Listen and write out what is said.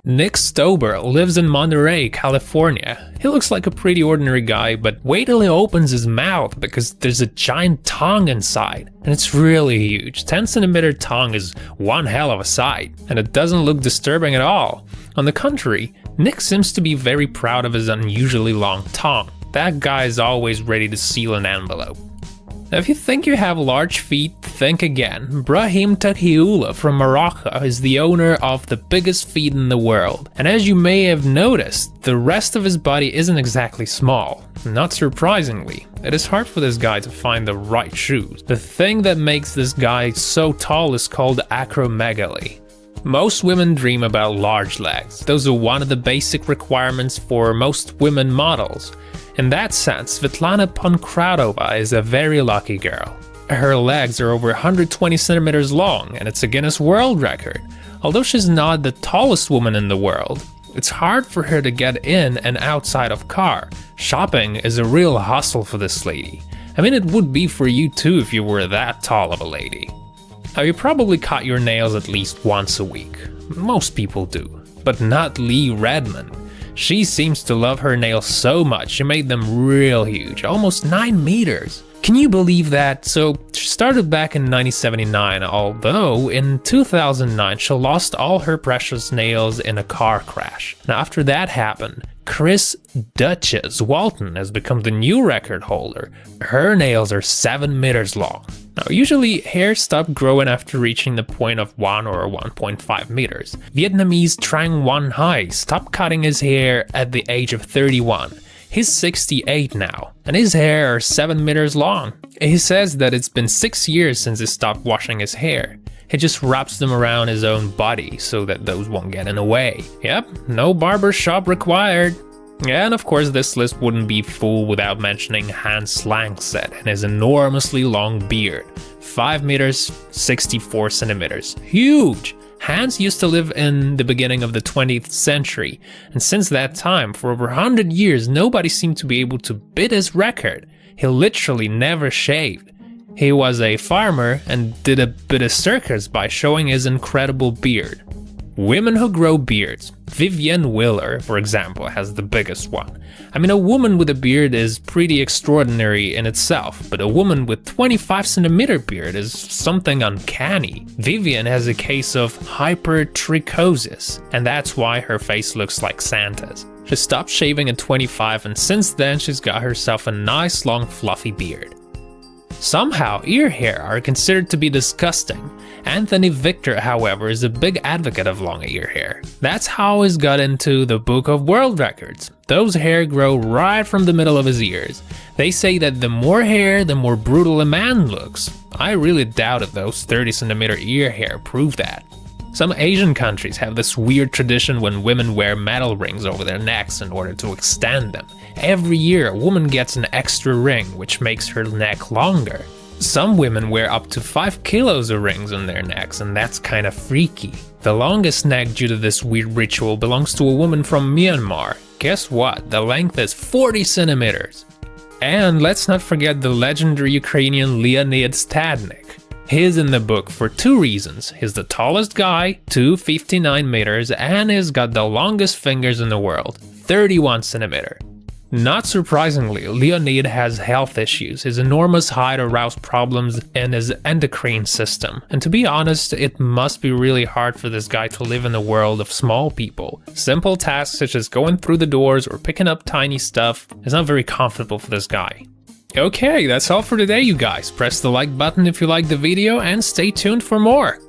Nick Stober lives in Monterey, California. He looks like a pretty ordinary guy, but wait till he opens his mouth because there's a giant tongue inside. And it's really huge. 10cm tongue is one hell of a sight, and it doesn't look disturbing at all. On the contrary, Nick seems to be very proud of his unusually long tongue. That guy is always ready to seal an envelope. Now, if you think you have large feet, think again. Brahim Takhiula from Morocco is the owner of the biggest feet in the world. And as you may have noticed, the rest of his body isn't exactly small. Not surprisingly, it is hard for this guy to find the right shoes. The thing that makes this guy so tall is called acromegaly. Most women dream about large legs. Those are one of the basic requirements for most women models. In that sense, Svetlana Pankratova is a very lucky girl. Her legs are over 120 centimeters long, and it's a Guinness World Record. Although she's not the tallest woman in the world, it's hard for her to get in and outside of car. Shopping is a real hustle for this lady. I mean, it would be for you too if you were that tall of a lady. Now, you probably cut your nails at least once a week. Most people do, but not Lee Redmond. She seems to love her nails so much she made them real huge, almost 9 meters. Can you believe that? So she started back in 1979, although in 2009 she lost all her precious nails in a car crash. Now after that happened, Chris Duchess Walton has become the new record holder. Her nails are 7 meters long. Now usually hair stopped growing after reaching the point of 1 or 1.5 meters. Vietnamese Trang Nguyen Hai stopped cutting his hair at the age of 31. He's 68 now, and his hair are 7 meters long. He says that it's been 6 years since he stopped washing his hair. He just wraps them around his own body so that those won't get in the way. Yep, no barber shop required. And of course this list wouldn't be full without mentioning Hans Langseth and his enormously long beard. 5 meters, 64 centimeters. Huge! Hans used to live in the beginning of the 20th century, and since that time, for over 100 years, nobody seemed to be able to beat his record. He literally never shaved. He was a farmer and did a bit of circus by showing his incredible beard. Women who grow beards. Vivienne Wheeler, for example, has the biggest one. I mean, a woman with a beard is pretty extraordinary in itself, but a woman with 25cm beard is something uncanny. Vivienne has a case of hypertrichosis, and that's why her face looks like Santa's. She stopped shaving at 25, and since then she's got herself a nice long fluffy beard. Somehow, ear hair are considered to be disgusting. Anthony Victor, however, is a big advocate of long ear hair. That's how he's got into the Book of World Records. Those hair grow right from the middle of his ears. They say that the more hair, the more brutal a man looks. I really doubt it, those 30cm ear hair prove that. Some Asian countries have this weird tradition when women wear metal rings over their necks in order to extend them. Every year, a woman gets an extra ring, which makes her neck longer. Some women wear up to 5 kilos of rings on their necks, and that's kinda freaky. The longest neck due to this weird ritual belongs to a woman from Myanmar. Guess what? The length is 40 centimeters. And let's not forget the legendary Ukrainian Leonid Stadnik. He's in the book for 2 reasons. He's the tallest guy, 259 meters, and he's got the longest fingers in the world, 31 centimeters. Not surprisingly, Leonid has health issues. His enormous height aroused problems in his endocrine system. And to be honest, it must be really hard for this guy to live in a world of small people. Simple tasks such as going through the doors or picking up tiny stuff is not very comfortable for this guy. Okay, that's all for today, you guys. Press the like button if you liked the video and stay tuned for more.